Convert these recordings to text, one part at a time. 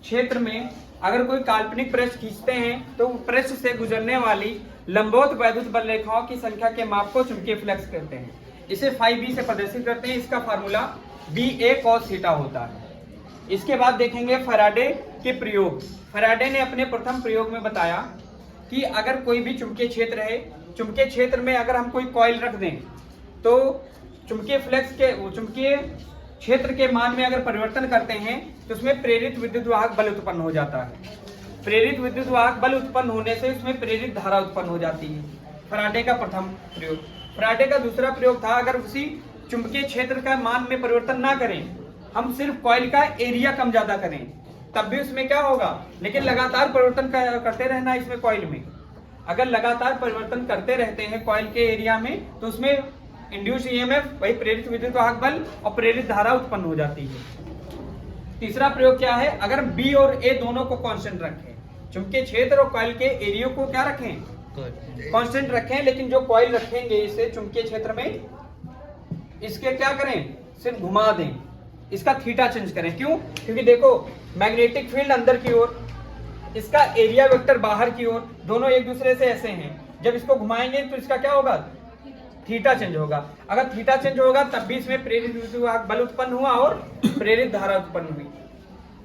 क्षेत्र में अगर कोई काल्पनिक पृष्ठ खींचते हैं तो पृष्ठ से गुजरने वाली लंबवत वैद्युत बल रेखाओं की संख्या के माप को चुंबकीय फ्लक्स कहते हैं। इसे φb से प्रदर्शित करते हैं। इसका फार्मूला BA cos थीटा होता है। इसके बाद देखेंगे फैराडे के प्रयोग। फैराडे ने अपने प्रथम प्रयोग में बताया कि अगर कोई भी चुंबकीय क्षेत्र है, चुंबकीय क्षेत्र में अगर हम कोई कॉइल रख दें तो चुंबकीय फ्लक्स के चुंबकीय क्षेत्र के मान में अगर परिवर्तन करते हैं तो उसमें प्रेरित विद्युत वाहक बल उत्पन्न हो जाता है। प्रेरित विद्युत वाहक बल उत्पन्न होने से उसमें प्रेरित धारा उत्पन्न हो जाती है। फैराडे का प्रथम प्रयोग। फैराडे का दूसरा प्रयोग था, अगर उसी चुंबकीय क्षेत्र का मान में परिवर्तन ना करें, हम सिर्फ कॉइल का एरिया कम ज्यादा करें, तब भी उसमें क्या होगा, लेकिन लगातार परिवर्तन करते रहना इसमें कॉइल में। अगर लगातार परिवर्तन करते रहते हैं कॉइल के एरिया में तो उसमें इंड्यूस ईएमएफ वही प्रेरित विद्युत वाहक बल और प्रेरित धारा उत्पन्न हो जाती है। तीसरा प्रयोग क्या है, अगर बी और ए दोनों को कांस्टेंट रखें, चुंबकीय क्षेत्र और कॉइल के एरिया को क्या रखें, कांस्टेंट रखें, लेकिन जो कॉइल रखेंगे इसे चुंबकीय क्षेत्र में, इसके क्या करें, सिर्फ घुमा दें, इसका थीटा चेंज करें। क्यों? क्योंकि देखो मैग्नेटिक फील्ड अंदर की ओर, इसका एरिया वेक्टर बाहर की ओर, दोनों एक दूसरे से ऐसे हैं। जब इसको घुमाएंगे तो इसका क्या होगा, थीटा चेंज होगा। अगर थीटा चेंज होगा तब भी इसमें प्रेरित विद्युत वाहक बल उत्पन्न हुआ और प्रेरित धारा उत्पन्न हुई।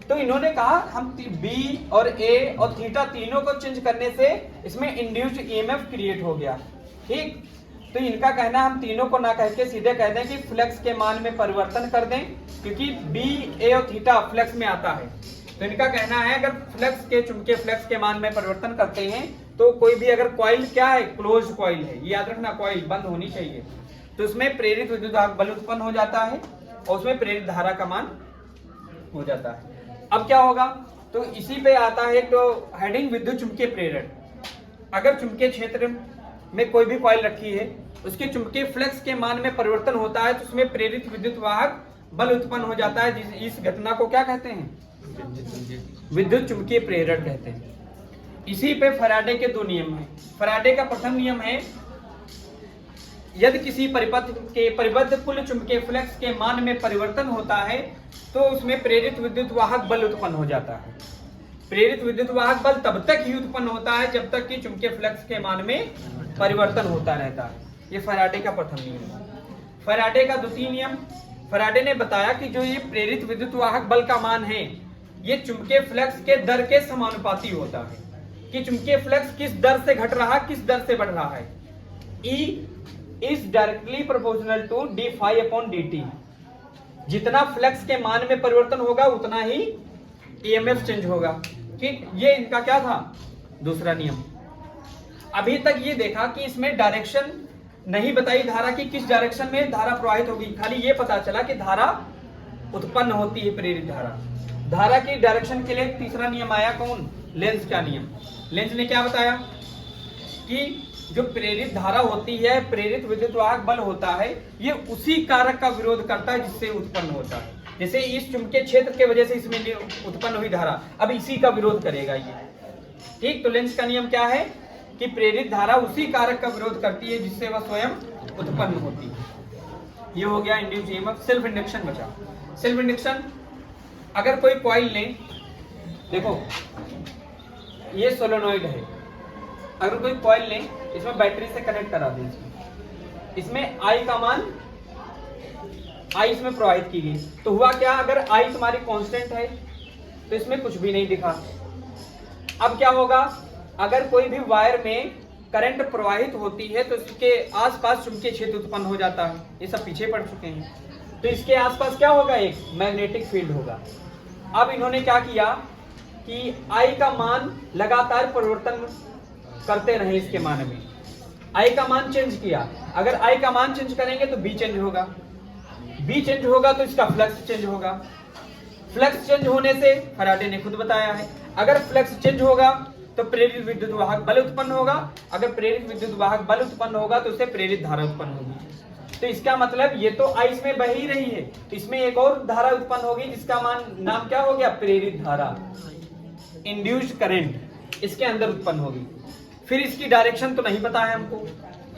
तो इन्होंने कहा हम बी और ए और थीटा तीनों को चेंज करने से इसमें इंड्यूस्ड ईएमएफ क्रिएट हो गया। ठीक, तो इनका कहना हम तीनों को ना कह के सीधे कह दें कि फ्लक्स के मान में परिवर्तन कर दें, क्योंकि बी ए और थीटा फ्लक्स में आता है। तो इनका कहना है अगर फ्लक्स के चुंबकीय फ्लक्स के मान में परिवर्तन करते हैं तो कोई भी अगर कॉइल क्या है, क्लोज कॉइल है, याद रखना कॉइल बंद होनी चाहिए, तो उसमें प्रेरित विद्युत वाहक बल उत्पन्न हो जाता है और उसमें प्रेरित धारा का मान हो जाता है। अब क्या होगा, तो इसी पे आता है तो हेडिंग विद्युत चुंबकीय प्रेरण। अगर चुंबकीय क्षेत्र में कोई भी कॉइल रखी है, उसके चुंबकीय फ्लक्स के मान में परिवर्तन होता है तो उसमें प्रेरित विद्युत वाहक बल उत्पन्न हो जाता है। इस घटना को क्या कहते हैं, विद्युत चुंबकीय प्रेरण कहते हैं। इसी पे फैराडे के दो नियम हैं। फैराडे का प्रथम नियम है, यदि किसी परिपथ के परिबद्ध कुल चुंबकीय फ्लक्स के मान में परिवर्तन होता है तो उसमें प्रेरित विद्युत वाहक बल उत्पन्न हो जाता है। प्रेरित विद्युत वाहक बल तब तक ही उत्पन्न होता है जब तक कि चुंबकीय फ्लक्स के मान में परिवर्तन होता रहता है। ये फैराडे का प्रथम नियम है। फैराडे का द्वितीय नियम, फैराडे ने बताया कि जो ये प्रेरित विद्युत वाहक बल का मान है ये चुंबकीय फ्लक्स के दर के समानुपाती होता है, कि चुंबकीय फ्लक्स किस दर से घट रहा, किस दर से बढ़ रहा है। E is directly proportional to d phi upon dt। जितना फ्लक्स के मान में परिवर्तन होगा उतना ही ईएमएफ चेंज होगा। ठीक, ये इनका क्या था, दूसरा नियम। अभी तक ये देखा कि इसमें डायरेक्शन नहीं बताई धारा की, किस डायरेक्शन में धारा प्रवाहित होगी, खाली ये पता चला कि धारा उत्पन्न होती है, प्रेरित धारा। धारा की डायरेक्शन के लिए तीसरा नियम आया, कौन, लेंज का नियम। लेंज ने क्या बताया कि जो प्रेरित धारा होती है, प्रेरित विद्युत वाहक बल होता है, ये उसी कारक का विरोध करता है जिससे उत्पन्न होता है। जैसे इस चुंबकीय क्षेत्र के वजह से इसमें उत्पन्न हुई धारा अब इसी का विरोध करेगा ये। ठीक, तो लेंज का नियम क्या है कि प्रेरित धारा उसी कारक का विरोध करती है जिससे वह स्वयं उत्पन्न होती है। ये हो गया इंड्यूस्ड ईएमएफ। सेल्फ इंडक्शन बचा। सेल्फ इंडक्शन, अगर कोई कॉइल लें, देखो ये सोलेनोइड है, अगर कोई कॉइल लें, इसमें बैटरी से कनेक्ट करा दें, इसमें आई का मान, आई इसमें प्रवाहित की गई, तो हुआ क्या, अगर आई तुम्हारी कांस्टेंट है तो इसमें कुछ भी नहीं दिखा। अब क्या होगा, अगर कोई भी वायर में करंट प्रवाहित होती है तो इसके आसपास चुंबकीय क्षेत्र उत्पन्न हो जाता है। ये सब पीछे पड़ चुके हैं, तो इसके आसपास क्या होगा, एक मैग्नेटिक फील्ड होगा। अब इन्होंने क्या किया कि आई का मान लगातार परिवर्तन करते रहे, इसके मान में आई का मान चेंज किया। अगर आई का मान चेंज करेंगे तो बी चेंज होगा, बी चेंज होगा तो इसका फ्लक्स चेंज होगा। फ्लक्स चेंज होने से फैराडे ने खुद बताया है, अगर फ्लक्स चेंज होगा तो प्रेरित विद्युत वाहक बल उत्पन्न होगा, अगर प्रेरित विद्युत वाहक बल उत्पन्न होगा तो उससे प्रेरित धारा उत्पन्न होगी। तो इसका मतलब ये तो आई इसमें बह ही रही है, तो इसमें एक और धारा उत्पन्न होगी जिसका नाम क्या हो गया, प्रेरित धारा, इंड्यूस्ड करंट इसके अंदर उत्पन्न होगी। फिर इसकी डायरेक्शन तो नहीं पता है हमको,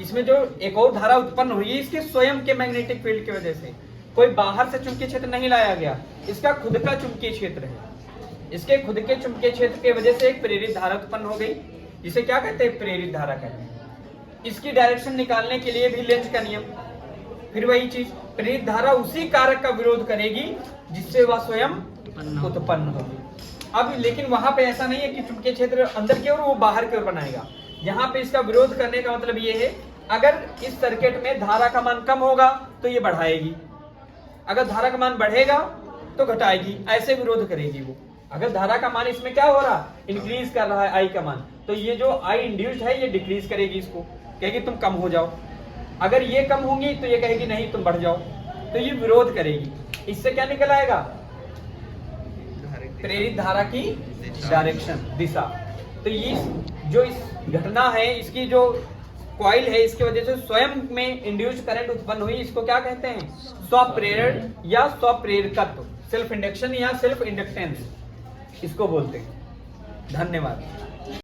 इसमें जो एक और धारा उत्पन्न हुई है इसके स्वयं के मैग्नेटिक फील्ड की वजह से, कोई बाहर से चुंबकीय क्षेत्र नहीं लाया गया, इसका खुद का चुंबकीय क्षेत्र है। इसके खुद के चुंबकीय क्षेत्र के वजह से एक प्रेरित धारा उत्पन्न हो गई। इसे क्या कहते हैं? प्रेरित धारा कहते हैं। इसकी डायरेक्शन निकालने के लिए भी लेंज का नियम, फिर वही चीज, प्रेरित धारा उसी कारक का विरोध करेगी जिससे वह स्वयं उत्पन्न होगी। अब लेकिन वहां पे ऐसा नहीं है कि चुंबकीय क्षेत्र अंदर की ओर वो बाहर की ओर बनाएगा। यहाँ पे इसका विरोध करने का मतलब ये है, अगर इस सर्किट में धारा का मान कम होगा तो ये बढ़ाएगी, अगर धारा का मान बढ़ेगा तो घटाएगी, ऐसे विरोध करेगी वो। अगर धारा का मान इसमें क्या हो रहा है? इंक्रीज कर रहा है आई का मान, तो ये जो आई इंड्यूस्ड है ये डिक्रीज करेगी, इसको कहेगी तुम कम हो जाओ। अगर ये कम होंगी तो ये कहेगी नहीं तुम बढ़ जाओ, तो ये विरोध करेगी। इससे क्या निकल आएगा? प्रेरित धारा की डायरेक्शन, दिशा। तो ये जो इस घटना है, इसकी जो कॉइल है, इसकी वजह से स्वयं में इंड्यूस्ड करंट उत्पन्न हुई, इसको क्या कहते हैं? स्वप्रेरण या स्वप्रेरकत्व, सेल्फ इंडक्शन या सेल्फ इंडक्टेंस इसको बोलते हैं। धन्यवाद।